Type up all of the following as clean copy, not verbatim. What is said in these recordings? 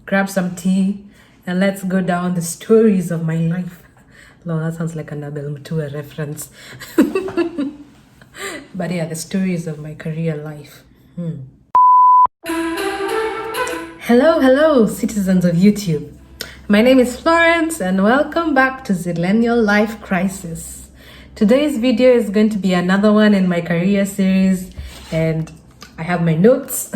grab some tea, and let's go down the stories of my life. Lord, that sounds like a Nabel Mutua reference. But yeah, the stories of my career life. Hello, citizens of YouTube. My name is Florence, and welcome back to Zillennial Life Crisis. Today's video is going to be another one in my career series, and I have my notes.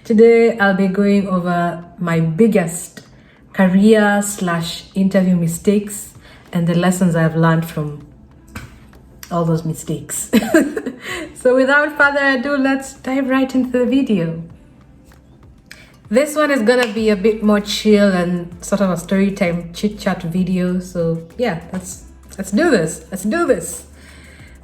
Today, I'll be going over my biggest career/interview mistakes and the lessons I've learned from all those mistakes. So without further ado, let's dive right into the video. This one is gonna be a bit more chill and sort of a story time chit chat video. So yeah, let's do this. Let's do this.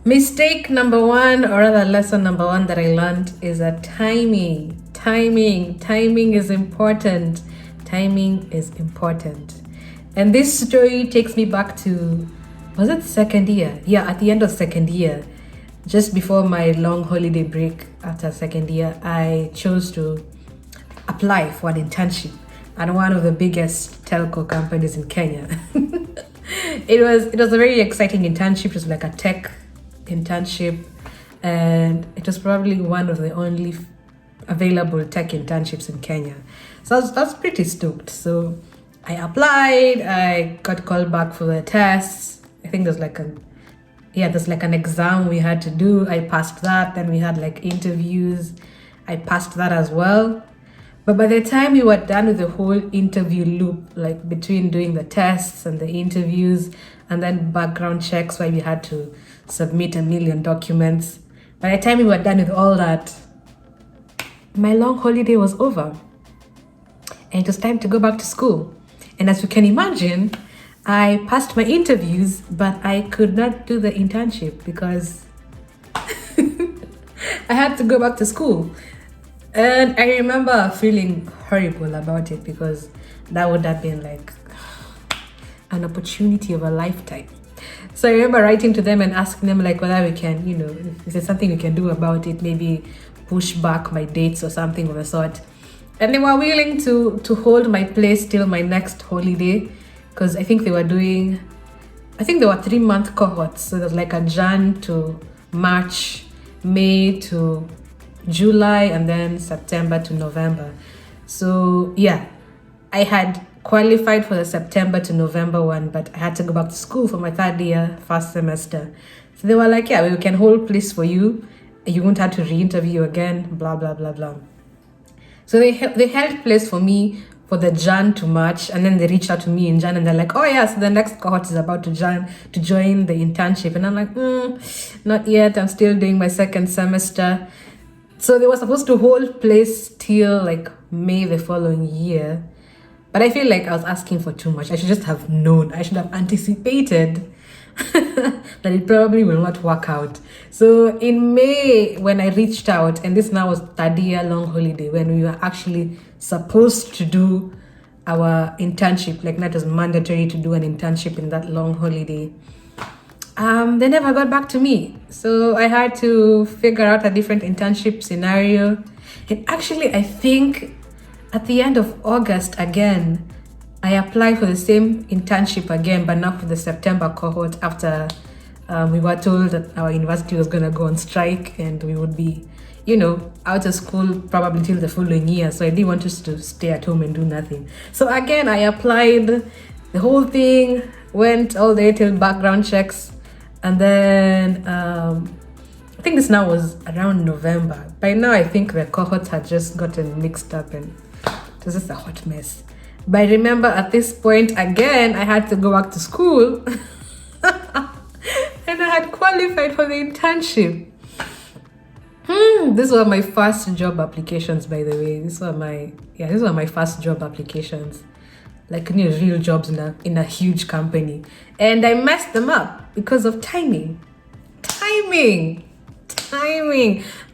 Mistake number one, or rather lesson number one that I learned, is that timing is important. Timing is important. And this story takes me back to, was it second year? Yeah, at the end of second year, just before my long holiday break after second year, I chose to apply for an internship at one of the biggest telco companies in Kenya. It was a very exciting internship. It was like a tech internship, and it was probably one of the only available tech internships in Kenya. So I was pretty stoked. So I applied, I got called back for the tests. I think there's like an exam we had to do. I passed that. Then we had like interviews. I passed that as well. But by the time we were done with the whole interview loop, like between doing the tests and the interviews and then background checks where we had to submit 1 million documents, by the time we were done with all that, my long holiday was over. And it was time to go back to school. And as you can imagine, I passed my interviews, but I could not do the internship because I had to go back to school. And I remember feeling horrible about it because that would have been like an opportunity of a lifetime. So I remember writing to them and asking them like whether we can, if there's something we can do about it, maybe push back my dates or something of the sort. And they were willing to hold my place till my next holiday, because I think there were 3-month cohorts. So there's like a Jan to March, May to July, and then September to November. So yeah, I had qualified for the September to November one, but I had to go back to school for my third year, first semester. So they were like, yeah, we can hold place for you. You won't have to re-interview again, blah, blah, blah, blah. So they held place for me for the Jan to March, and then they reached out to me in Jan and they're like, oh yeah, so the next cohort is about to join the internship. And I'm like, not yet, I'm still doing my second semester. So they were supposed to hold place till like May the following year. But I feel like I was asking for too much. I should just have known. I should have anticipated that it probably will not work out. So in May, when I reached out, and this now was third year long holiday, when we were actually supposed to do our internship, like not as mandatory to do an internship in that long holiday, they never got back to me. So I had to figure out a different internship scenario. And actually, I think at the end of August again, I applied for the same internship again, but now for the September cohort after we were told that our university was going to go on strike and we would be, out of school probably till the following year. So I didn't want us to stay at home and do nothing. So again, I applied. The whole thing went all the way till background checks. And then I think this now was around November. By now, I think the cohorts had just gotten mixed up and it was just a hot mess. But I remember at this point, again, I had to go back to school. And I had qualified for the internship. These were my first job applications, by the way. These were my first job applications. Like real jobs in a huge company. And I messed them up because of timing.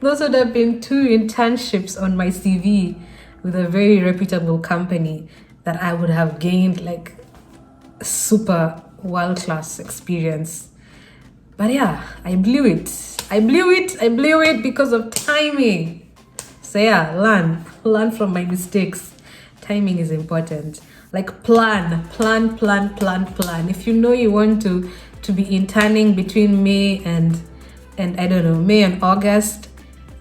Those would have been 2 internships on my CV with a very reputable company that I would have gained like super world-class experience. But yeah, I blew it because of timing. So yeah, learn from my mistakes. Timing is important. Like plan. If you know you want to be interning between May and I don't know, May and August,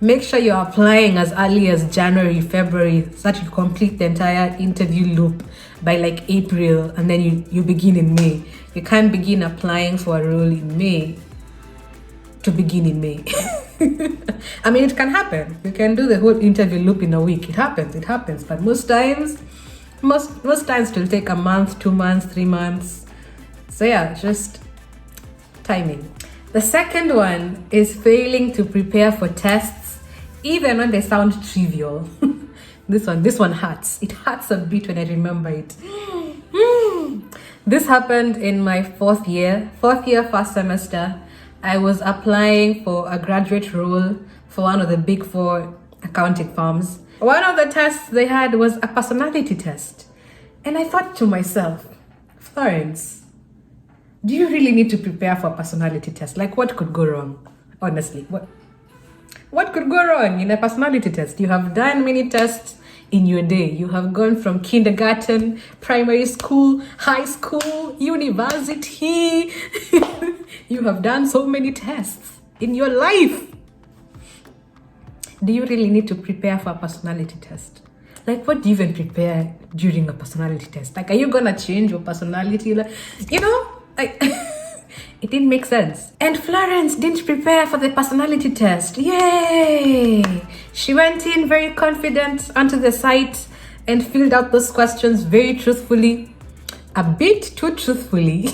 make sure you're applying as early as January, February, so that you complete the entire interview loop by like April, and then you begin in May. You can't begin applying for a role in May to begin in May. I mean, it can happen. You can do the whole interview loop in a week. It happens. But most times it will take a month, 2 months, 3 months. So yeah, just timing. The second one is failing to prepare for tests, even when they sound trivial. This one hurts. It hurts a bit when I remember it. This happened in my fourth year, first semester. I was applying for a graduate role for one of the big 4 accounting firms. One of the tests they had was a personality test. And I thought to myself, Florence, do you really need to prepare for a personality test? Like, what could go wrong? Honestly, what could go wrong in a personality test? You have done many tests in your day. You have gone from kindergarten, primary school, high school, university. You have done so many tests in your life. Do you really need to prepare for a personality test? Like, what do you even prepare during a personality test? Like, are you gonna change your personality? Like, it didn't make sense. And Florence didn't prepare for the personality test. Yay! She went in very confident onto the site and filled out those questions very truthfully. A bit too truthfully.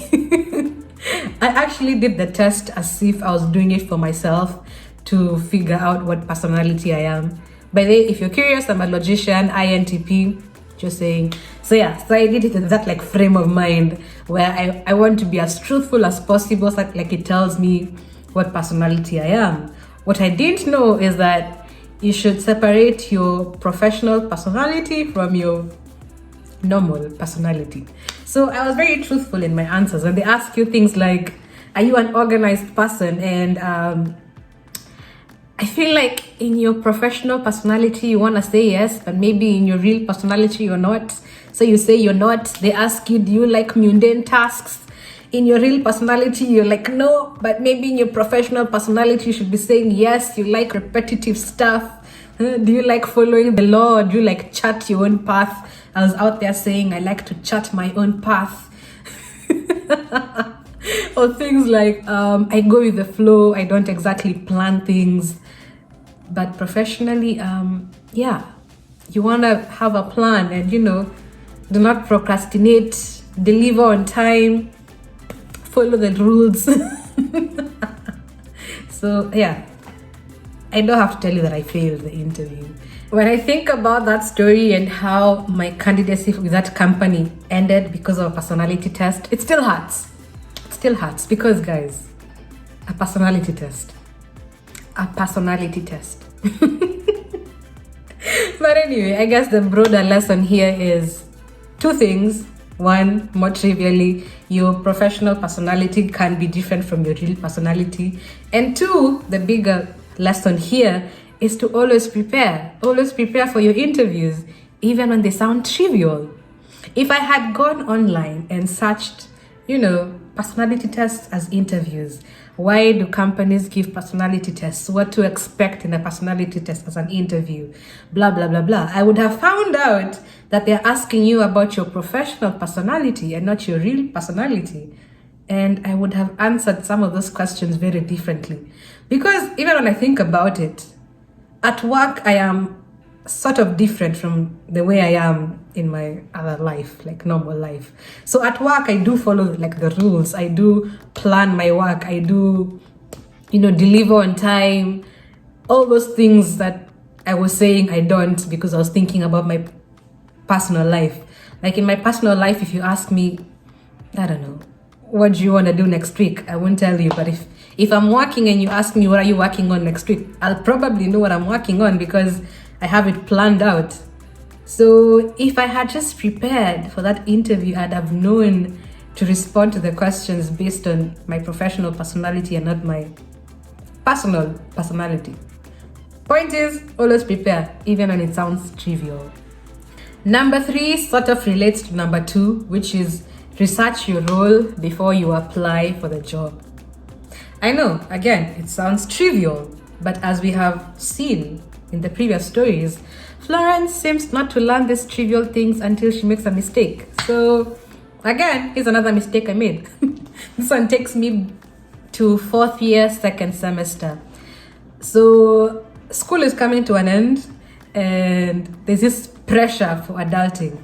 I actually did the test as if I was doing it for myself to figure out what personality I am. By the way, if you're curious, I'm a logician, INTP, just saying. So I did it in that like frame of mind where I want to be as truthful as possible, so that like it tells me what personality I am. What I didn't know is that you should separate your professional personality from your normal personality. So I was very truthful in my answers. And they ask you things like, are you an organized person? And I feel like in your professional personality, you want to say yes, but maybe in your real personality, you're not. So you say you're not. They ask you, do you like mundane tasks? In your real personality, you're like, no, but maybe in your professional personality, you should be saying yes, you like repetitive stuff. Do you like following the law? Or do you like chart your own path? I was out there saying I like to chart my own path. Or things like, I go with the flow, I don't exactly plan things. But professionally, you want to have a plan and, do not procrastinate, deliver on time, follow the rules. So, I don't have to tell you that I failed the interview. When I think about that story and how my candidacy with that company ended because of a personality test, it still hurts. It still hurts because, guys, a personality test. But anyway, I guess the broader lesson here is 2 things. 1, more trivially, your professional personality can be different from your real personality. And 2, the bigger lesson here is to always prepare. Always prepare for your interviews, even when they sound trivial. If I had gone online and searched, personality tests as interviews, why do companies give personality tests? What to expect in a personality test as an interview? Blah, blah, blah, blah. I would have found out that they're asking you about your professional personality and not your real personality. And I would have answered some of those questions very differently. Because even when I think about it, at work, I am sort of different from the way I am in my other life, like normal life. So at work, I do follow like the rules. I do plan my work. I do, deliver on time. All those things that I was saying I don't because I was thinking about my personal life. Like in my personal life, if you ask me, I don't know, what do you want to do next week? I won't tell you. But if I'm working and you ask me, what are you working on next week? I'll probably know what I'm working on because I have it planned out. So if I had just prepared for that interview, I'd have known to respond to the questions based on my professional personality and not my personal personality. Point is, always prepare, even when it sounds trivial. Number 3 sort of relates to number 2, which is research your role before you apply for the job. I know, again, it sounds trivial, but as we have seen in the previous stories, Florence seems not to learn these trivial things until she makes a mistake. So, again, here's another mistake I made. This one takes me to 4th year, 2nd semester. So, school is coming to an end, and there's this pressure for adulting.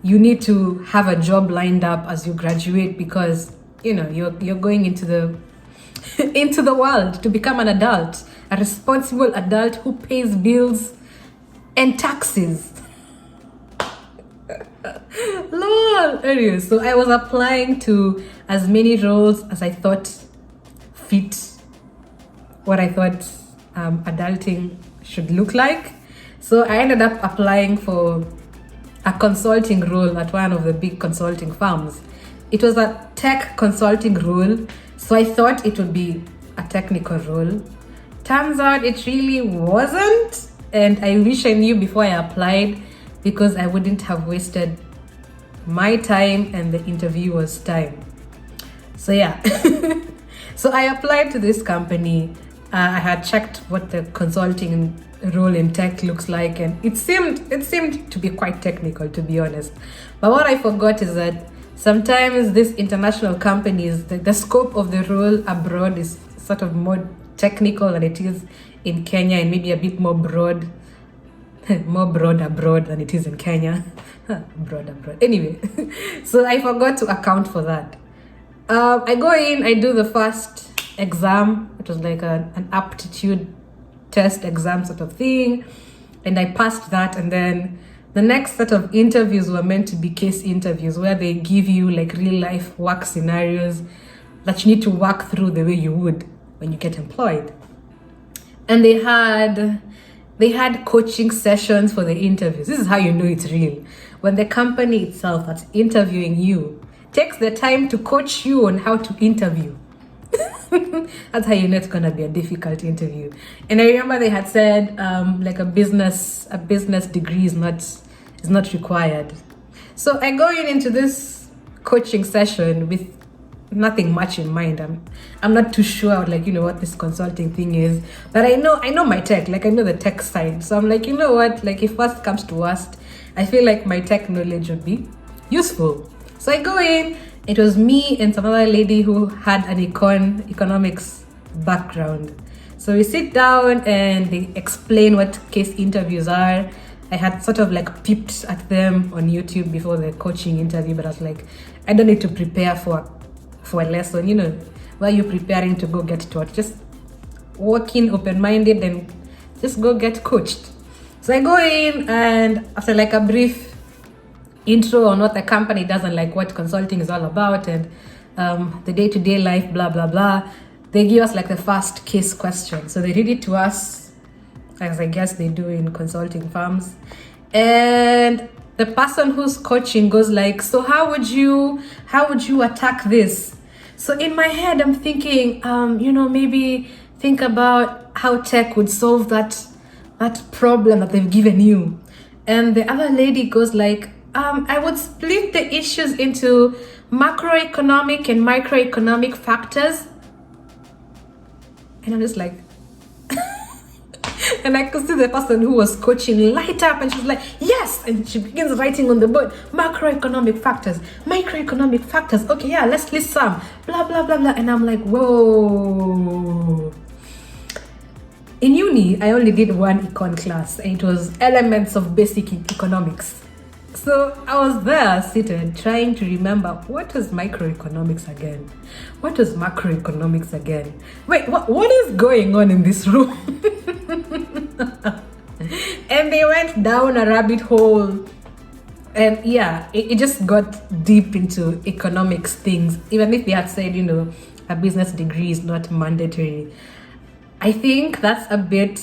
You need to have a job lined up as you graduate because you're going into the into the world to become an adult, a responsible adult who pays bills and taxes. Lol. Anyway, so I was applying to as many roles as I thought fit what I thought adulting should look like. So I ended up applying for a consulting role at one of the big consulting firms. It was a tech consulting role, so I thought it would be a technical role. Turns out it really wasn't, and I wish I knew before I applied because I wouldn't have wasted my time and the interviewer's time. So yeah, so I applied to this company. I had checked what the consulting role in tech looks like, and it seemed to be quite technical, to be honest. But what I forgot is that sometimes these international companies, the scope of the role abroad is sort of more technical than it is in Kenya, and maybe a bit more broad abroad than it is in Kenya. Broad abroad. Anyway, so I forgot to account for that. I go in, I do the first exam. It was like an aptitude test exam sort of thing, and I passed that. And then the next set of interviews were meant to be case interviews where they give you like real life work scenarios that you need to work through the way you would when you get employed. And they had coaching sessions for the interviews. This is how you know it's real. When the company itself that's interviewing you takes the time to coach you on how to interview. That's how you know it's gonna be a difficult interview. And I remember they had said like a business degree is not required. So I go into this coaching session with nothing much in mind. I'm not too sure like what this consulting thing is, but I know my tech, like I know the tech side. So I'm like, what, like if worst comes to worst, I feel like my tech knowledge would be useful. So I go in. It was me and some other lady who had an economics background. So we sit down and they explain what case interviews are. I had sort of like peeped at them on YouTube before the coaching interview, but I was like, I don't need to prepare for a lesson, where you're preparing to go get taught. Just walk in open-minded and just go get coached. So I go in, and after like a brief intro on what the company does and like what consulting is all about and the day-to-day life, blah blah blah, they give us like the first case question. So they read it to us, as I guess they do in consulting firms, and the person who's coaching goes like, so how would you attack this? So in my head I'm thinking maybe think about how tech would solve that problem that they've given you. And the other lady goes like, I would split the issues into macroeconomic and microeconomic factors. And I'm just like, and I could see the person who was coaching light up, and she's like, yes, and she begins writing on the board, macroeconomic factors, microeconomic factors. Okay, yeah, let's list some, blah, blah, blah, blah. And I'm like, whoa. In uni, I only did one econ class, and it was elements of basic economics. So I was there seated trying to remember, what was microeconomics again? What was macroeconomics again? Wait, what is going on in this room? And they went down a rabbit hole. And yeah, it just got deep into economics things. Even if they had said, a business degree is not mandatory. I think that's a bit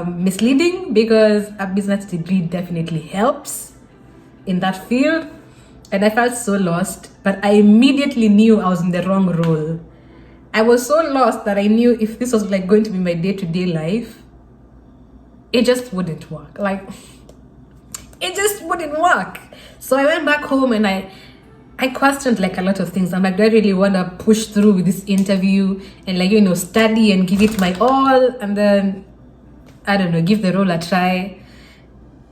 misleading, because a business degree definitely helps in that field. And I felt so lost, but I immediately knew I was in the wrong role. I was so lost that I knew if this was like going to be my day-to-day life, it just wouldn't work. Like, It just wouldn't work. So I went back home and I questioned like a lot of things. I'm like, do I really want to push through with this interview and like, study and give it my all, and then, I don't know, give the role a try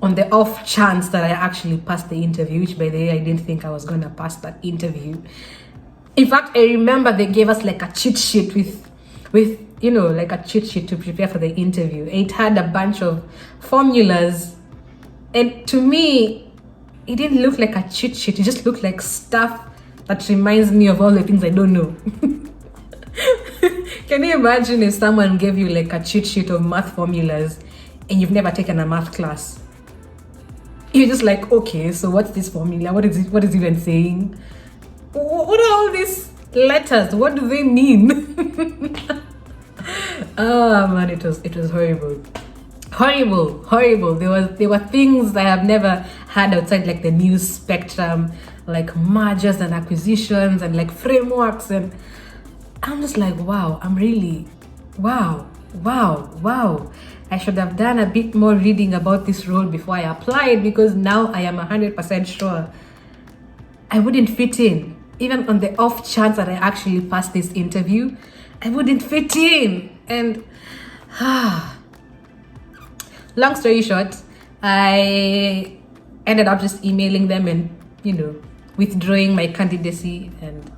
on the off chance that I actually passed the interview, which by the way, I didn't think I was going to pass that interview. In fact, I remember they gave us like a cheat sheet with like a cheat sheet to prepare for the interview. It had a bunch of formulas, and to me, it didn't look like a cheat sheet. It just looked like stuff that reminds me of all the things I don't know. Can you imagine if someone gave you like a cheat sheet of math formulas and you've never taken a math class? You're just like, okay, so what's this formula? What is it even saying? What are all these letters? What do they mean? Oh man, it was horrible. Horrible. There were things I have never had outside like the news spectrum, like mergers and acquisitions and like frameworks, and I'm just like, wow, wow. I should have done a bit more reading about this role before I applied, because now I am 100% sure I wouldn't fit in. Even on the off chance that I actually passed this interview, I wouldn't fit in. And long story short, I ended up just emailing them and, withdrawing my candidacy. And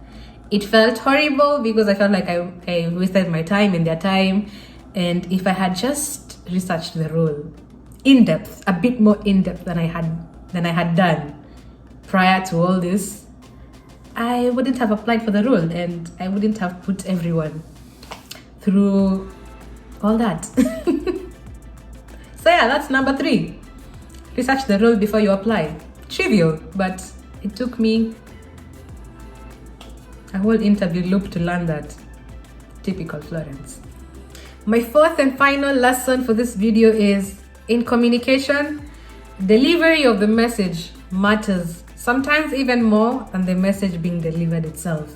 it felt horrible because I felt like I wasted my time and their time. And if I had just researched the role in depth, a bit more in depth than I had done prior to all this, I wouldn't have applied for the role, and I wouldn't have put everyone through all that. So yeah, that's number 3. Research the role before you apply. Trivial, but it took me a whole interview loop to learn that. Typical Florence. My 4th and final lesson for this video is, in communication, delivery of the message matters, sometimes even more than the message being delivered itself.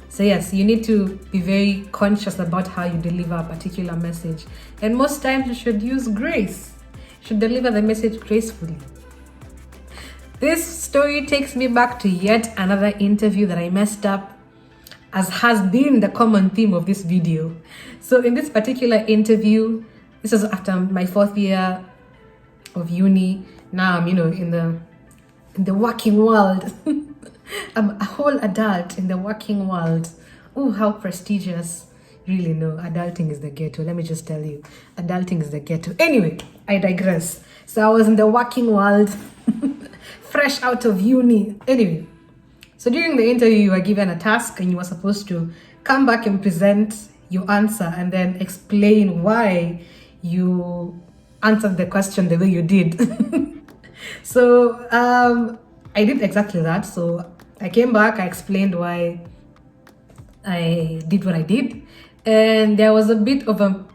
So yes, you need to be very conscious about how you deliver a particular message. And most times you should use grace. You should deliver the message gracefully. This story takes me back to yet another interview that I messed up, as has been the common theme of this video. So in this particular interview, this was after my 4th year of uni. Now I'm, in the working world. I'm a whole adult in the working world. Oh, how prestigious. Really, no, adulting is the ghetto. Let me just tell you, adulting is the ghetto. Anyway, I digress. So I was in the working world, fresh out of uni. Anyway, so during the interview, you were given a task and you were supposed to come back and present your answer and then explain why you answered the question the way you did. So I did exactly that. So I came back, I explained why I did what I did, and there was a bit of a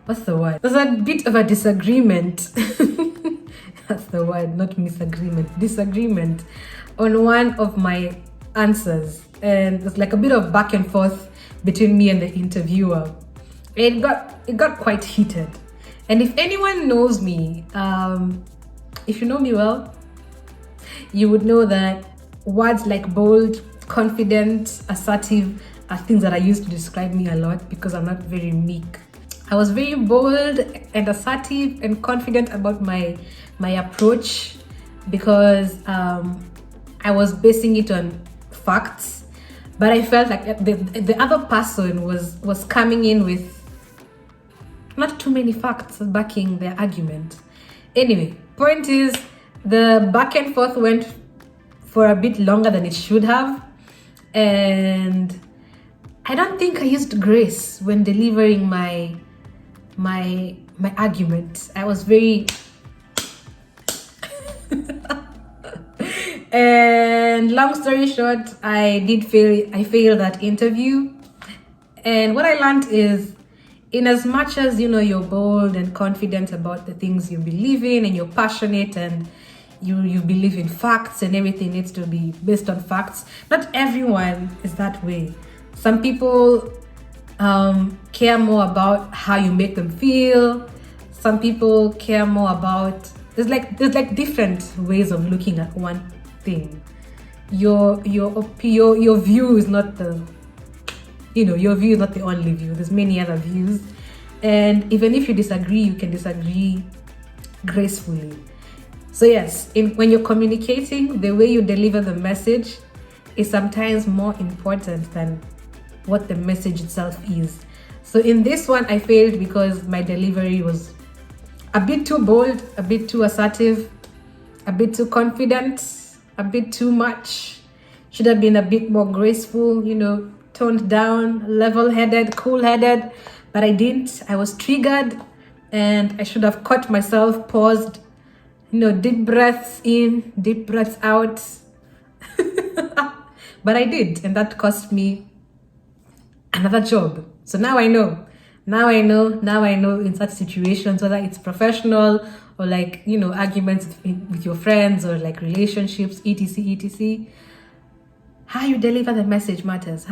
what's the word? There's a bit of a disagreement. That's the word, not misagreement. Disagreement on one of my answers, and there's like a bit of back and forth between me and the interviewer. It got quite heated. And if anyone knows me, if you know me well, you would know that words like bold, confident, assertive are things that I use to describe me a lot, because I'm not very meek. I was very bold and assertive and confident about my approach, because I was basing it on facts, but I felt like the other person was coming in with not too many facts backing their argument. Anyway, point is, the back and forth went for a bit longer than it should have, and I don't think I used grace when delivering my argument. I was very and long story short, I failed that interview. And what I learned is, in as much as you're bold and confident about the things you believe in, and you're passionate and you believe in facts, and everything needs to be based on facts, not everyone is that way. Some people care more about how you make them feel. Some people care more about, there's like different ways of looking at one thing. Your view is not the, your view is not the only view. There's many other views, and even if you disagree, you can disagree gracefully. So yes, when you're communicating, the way you deliver the message is sometimes more important than what the message itself is. So in this one, I failed because my delivery was a bit too bold, a bit too assertive, a bit too confident, a bit too much. Should have been a bit more graceful, toned down, level-headed, cool-headed, but I didn't. I was triggered, and I should have caught myself, paused, deep breaths in, deep breaths out. But I did, and that cost me another job. So now I know in such situations, whether it's professional or like, arguments with your friends or like relationships, etc. How you deliver the message matters.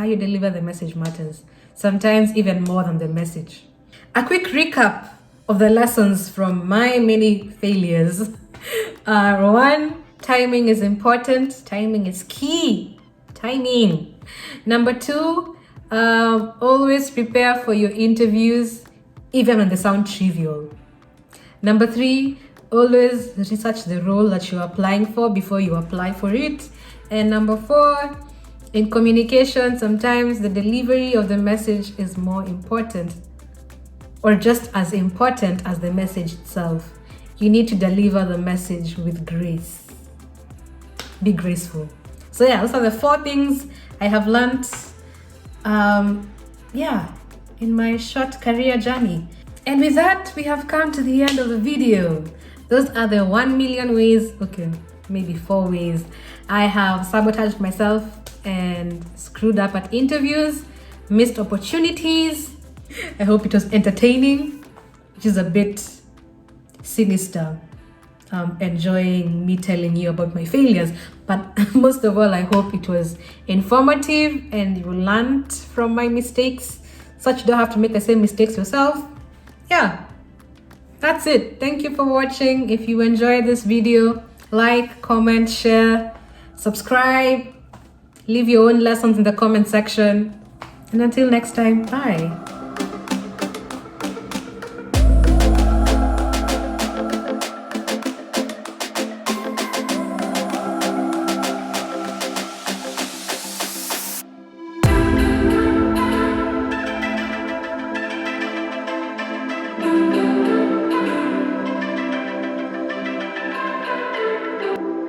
Sometimes even more than the message. A quick recap of the lessons from my many failures. One, timing is important. Timing is key. Timing. Number two, always prepare for your interviews, even when they sound trivial. Number three, always research the role that you're applying for before you apply for it. And number four, in communication, sometimes the delivery of the message is more important, or just as important as the message itself. You need to deliver the message with grace. Be graceful. So yeah, those are the 4 things I have learned in my short career journey. And with that, we have come to the end of the video. Those are the 1 million ways, okay, maybe 4 ways I have sabotaged myself and screwed up at interviews, missed opportunities. I hope it was entertaining, which is a bit sinister. Enjoying me telling you about my failures, but most of all, I hope it was informative and you learned from my mistakes, such you don't have to make the same mistakes yourself. Yeah, that's it. Thank you for watching. If you enjoyed this video, like, comment, share, subscribe, leave your own lessons in the comment section, and until next time, bye.